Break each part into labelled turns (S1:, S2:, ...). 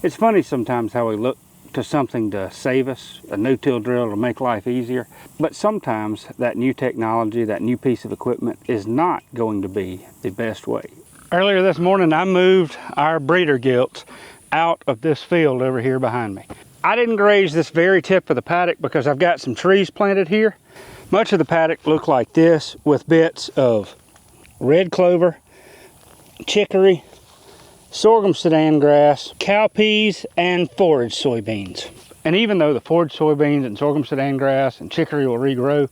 S1: It's funny sometimes how we look to something to save us, a no-till drill to make life easier, but sometimes that new technology, that new piece of equipment is not going to be the best way. Earlier this morning I moved our breeder gilts out of this field over here behind me. I didn't graze this very tip of the paddock because I've got some trees planted here. Much of the paddock looked like this with bits of red clover, chicory, sorghum sudan grass, cowpeas, and forage soybeans. And even though the forage soybeans and sorghum sudan grass and chicory will regrow,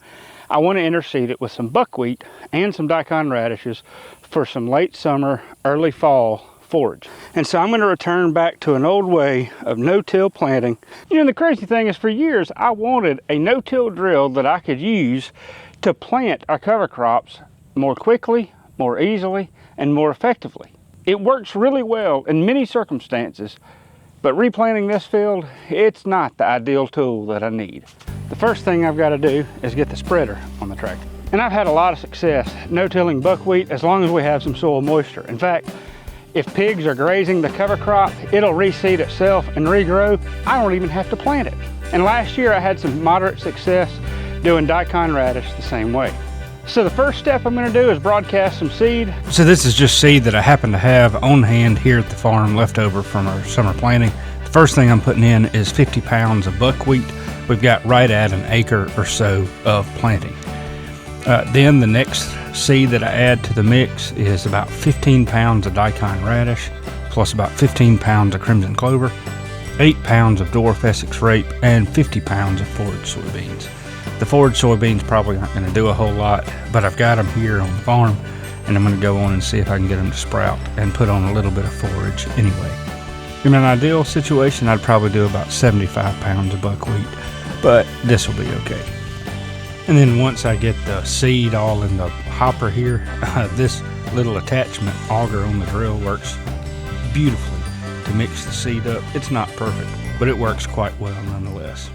S1: I want to interseed it with some buckwheat and some daikon radishes for some late summer, early fall forage. And so I'm going to return back to an old way of no-till planting. You know, the crazy thing is, for years I wanted a no-till drill that I could use to plant our cover crops more quickly, more easily, and more effectively. It works really well in many circumstances, but replanting this field, it's not the ideal tool that I need. The first thing I've got to do is get the spreader on the tractor. And I've had a lot of success no-tilling buckwheat as long as we have some soil moisture. In fact, if pigs are grazing the cover crop, it'll reseed itself and regrow. I don't even have to plant it. And last year I had some moderate success doing daikon radish the same way. So the first step I'm going to do is broadcast some seed. So this is just seed that I happen to have on hand here at the farm, left over from our summer planting. The first thing I'm putting in is 50 pounds of buckwheat. We've got right at an acre or so of planting. Then the next seed that I add to the mix is about 15 pounds of daikon radish, plus about 15 pounds of crimson clover, 8 pounds of dwarf Essex rape, and 50 pounds of forage soybeans. The forage soybeans probably aren't going to do a whole lot, but I've got them here on the farm, and I'm going to go on and see if I can get them to sprout and put on a little bit of forage anyway. In an ideal situation, I'd probably do about 75 pounds of buckwheat, but this will be okay. And then once I get the seed all in the hopper here, this little attachment auger on the drill works beautifully to mix the seed up. It's not perfect, but it works quite well nonetheless.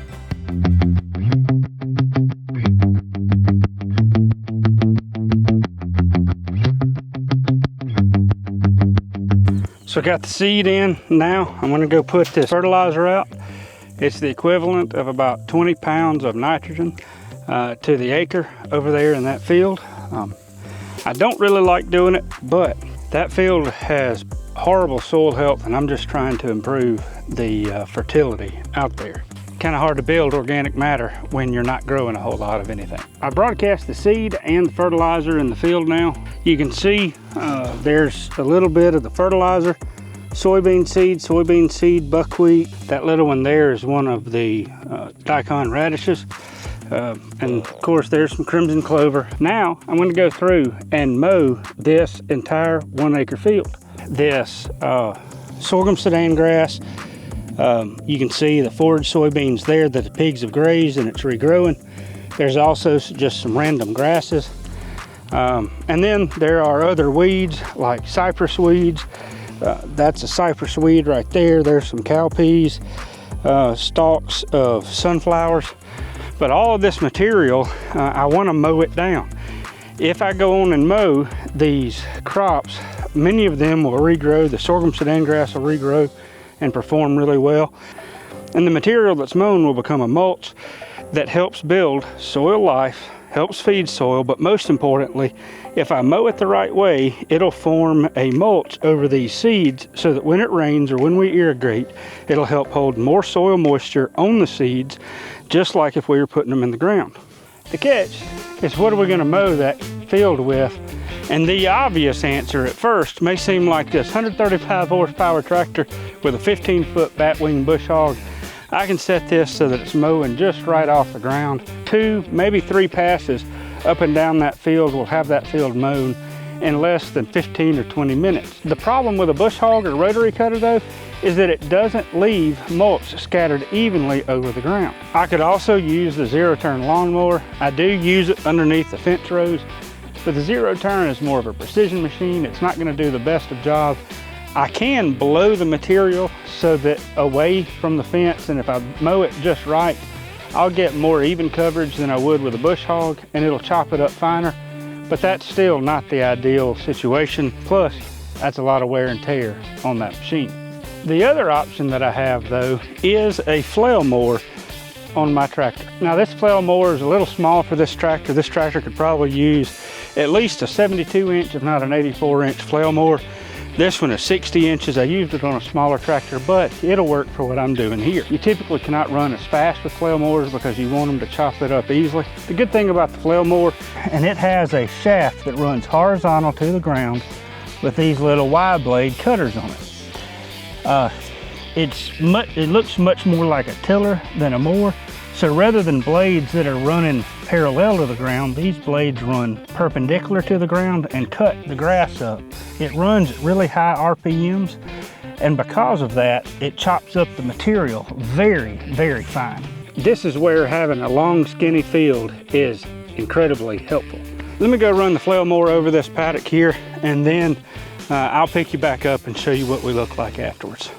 S1: So I got the seed in. Now I'm going to go put this fertilizer out. It's the equivalent of about 20 pounds of nitrogen to the acre over there in that field. I don't really like doing it, but that field has horrible soil health, and I'm just trying to improve the fertility out there. Kind of hard to build organic matter when you're not growing a whole lot of anything. I broadcast the seed and the fertilizer in the field now. You can see there's a little bit of the fertilizer, soybean seed, buckwheat. That little one there is one of the daikon radishes. And of course there's some crimson clover. Now I'm going to go through and mow this entire 1 acre field. This sorghum sudan grass, you can see the forage soybeans there that the pigs have grazed and it's regrowing. There's also just some random grasses. And then there are other weeds like cypress weeds. That's a cypress weed right there. There's some cowpeas, stalks of sunflowers. But all of this material, I want to mow it down. If I go on and mow these crops, many of them will regrow. The sorghum sudan grass will regrow and perform really well. And the material that's mown will become a mulch that helps build soil life, helps feed soil, but most importantly, if I mow it the right way, it'll form a mulch over these seeds so that when it rains or when we irrigate, it'll help hold more soil moisture on the seeds, just like if we were putting them in the ground. The catch is, what are we going to mow that field with? And the obvious answer at first may seem like this 135 horsepower tractor with a 15-foot batwing bush hog. I can set this so that it's mowing just right off the ground. 2, maybe 3 passes up and down that field will have that field mown in less than 15 or 20 minutes. The problem with a bush hog or rotary cutter though is that it doesn't leave mulch scattered evenly over the ground. I could also use the zero-turn lawnmower. I do use it underneath the fence rows, but the zero-turn is more of a precision machine. It's not going to do the best of job. I can blow the material so that away from the fence, and if I mow it just right, I'll get more even coverage than I would with a bush hog, and it'll chop it up finer. But that's still not the ideal situation. Plus, that's a lot of wear and tear on that machine. The other option that I have though is a flail mower on my tractor. Now this flail mower is a little small for this tractor. This tractor could probably use at least a 72 inch, if not an 84 inch flail mower. This one is 60 inches. I used it on a smaller tractor, but it'll work for what I'm doing here. You typically cannot run as fast with flail mowers because you want them to chop it up easily. The good thing about the flail mower, and it has a shaft that runs horizontal to the ground with these little wide blade cutters on it. It looks much more like a tiller than a mower. So rather than blades that are running parallel to the ground, these blades run perpendicular to the ground and cut the grass up. It runs at really high RPMs, and because of that, it chops up the material very, very fine. This is where having a long, skinny field is incredibly helpful. Let me go run the flail mower over this paddock here, and then I'll pick you back up and show you what we look like afterwards.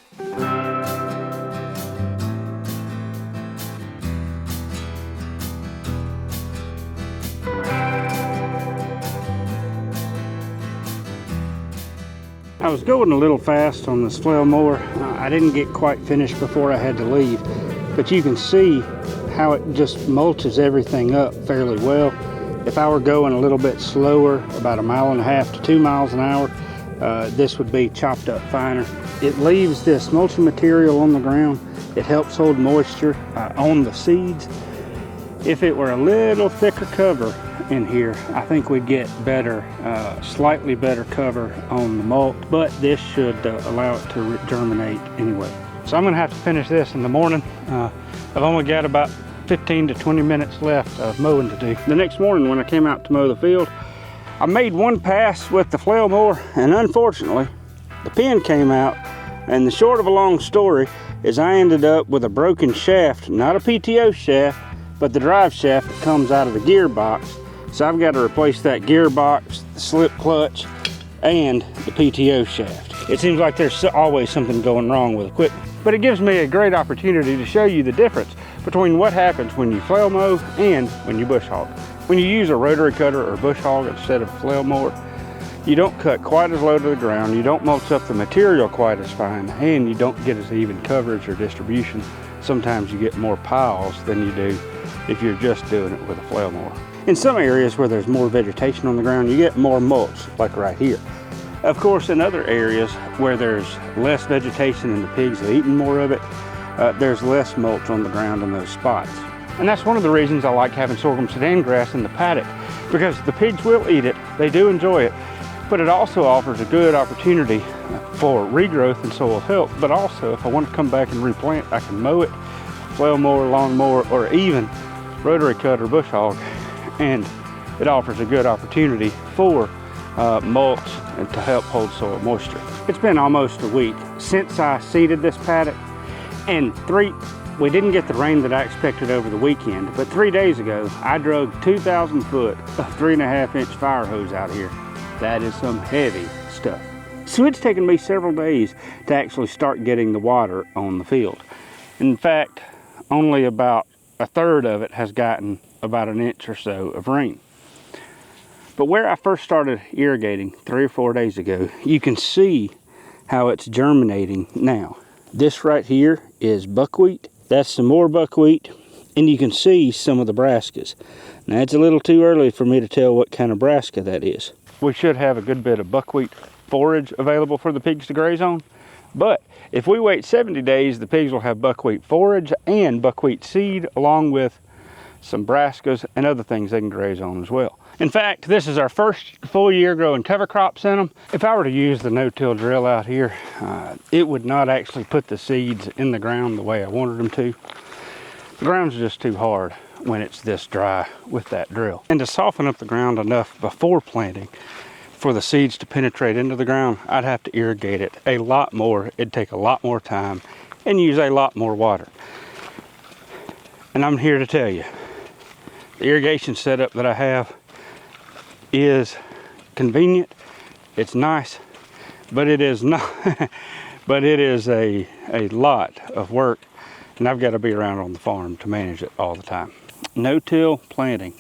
S1: I was going a little fast on this flail mower. I didn't get quite finished before I had to leave, but you can see how it just mulches everything up fairly well. If I were going a little bit slower, about 1.5 to 2 miles an hour, this would be chopped up finer. It leaves this mulching material on the ground. It helps hold moisture on the seeds. If it were a little thicker cover in here, I think we'd get better, slightly better cover on the mulch, but this should allow it to germinate anyway. So I'm gonna have to finish this in the morning. I've only got about 15 to 20 minutes left of mowing to do. The next morning when I came out to mow the field, I made one pass with the flail mower, and unfortunately, the pin came out, and the short of a long story is I ended up with a broken shaft, not a PTO shaft, but the drive shaft that comes out of the gearbox. So I've got to replace that gearbox, the slip clutch, and the PTO shaft. It seems like there's always something going wrong with equipment. But it gives me a great opportunity to show you the difference between what happens when you flail mow and when you bush hog. When you use a rotary cutter or bush hog instead of a flail mower, you don't cut quite as low to the ground, you don't mulch up the material quite as fine, and you don't get as even coverage or distribution. Sometimes you get more piles than you do if you're just doing it with a flail mower. In some areas where there's more vegetation on the ground, you get more mulch, like right here. Of course, in other areas where there's less vegetation and the pigs are eating more of it, there's less mulch on the ground in those spots. And that's one of the reasons I like having sorghum sudan grass in the paddock, because the pigs will eat it, they do enjoy it, but it also offers a good opportunity for regrowth and soil health. But also, if I want to come back and replant, I can mow it, flail mower, lawn mower, or even rotary cutter, bush hog, and it offers a good opportunity for mulch and to help hold soil moisture. It's been almost a week since I seeded this paddock, and we didn't get the rain that I expected over the weekend, but 3 days ago I drug 2,000 foot of 3.5 inch fire hose out here. That is some heavy stuff. So it's taken me several days to actually start getting the water on the field. In fact, only about a third of it has gotten about 1 inch or so of rain. But where I first started irrigating 3 or 4 days ago, you can see how it's germinating now. This right here is buckwheat. That's some more buckwheat, and you can see some of the brassicas. Now it's a little too early for me to tell what kind of brassica that is. We should have a good bit of buckwheat forage available for the pigs to graze on, but if we wait 70 days, the pigs will have buckwheat forage and buckwheat seed, along with some brassicas and other things they can graze on as well. In fact, this is our first full year growing cover crops in them. If I were to use the no-till drill out here, it would not actually put the seeds in the ground the way I wanted them to. The ground's just too hard when it's this dry with that drill. And to soften up the ground enough before planting for the seeds to penetrate into the ground, I'd have to irrigate it a lot more. It'd take a lot more time and use a lot more water. And I'm here to tell you, the irrigation setup that I have is convenient, it's nice, but it is not but it is a lot of work, and I've got to be around on the farm to manage it all the time. No-till planting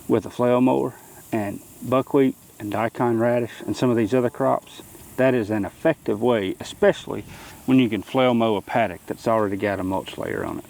S1: with a flail mower and buckwheat and daikon radish and some of these other crops, that is an effective way, especially when you can flail mow a paddock that's already got a mulch layer on it.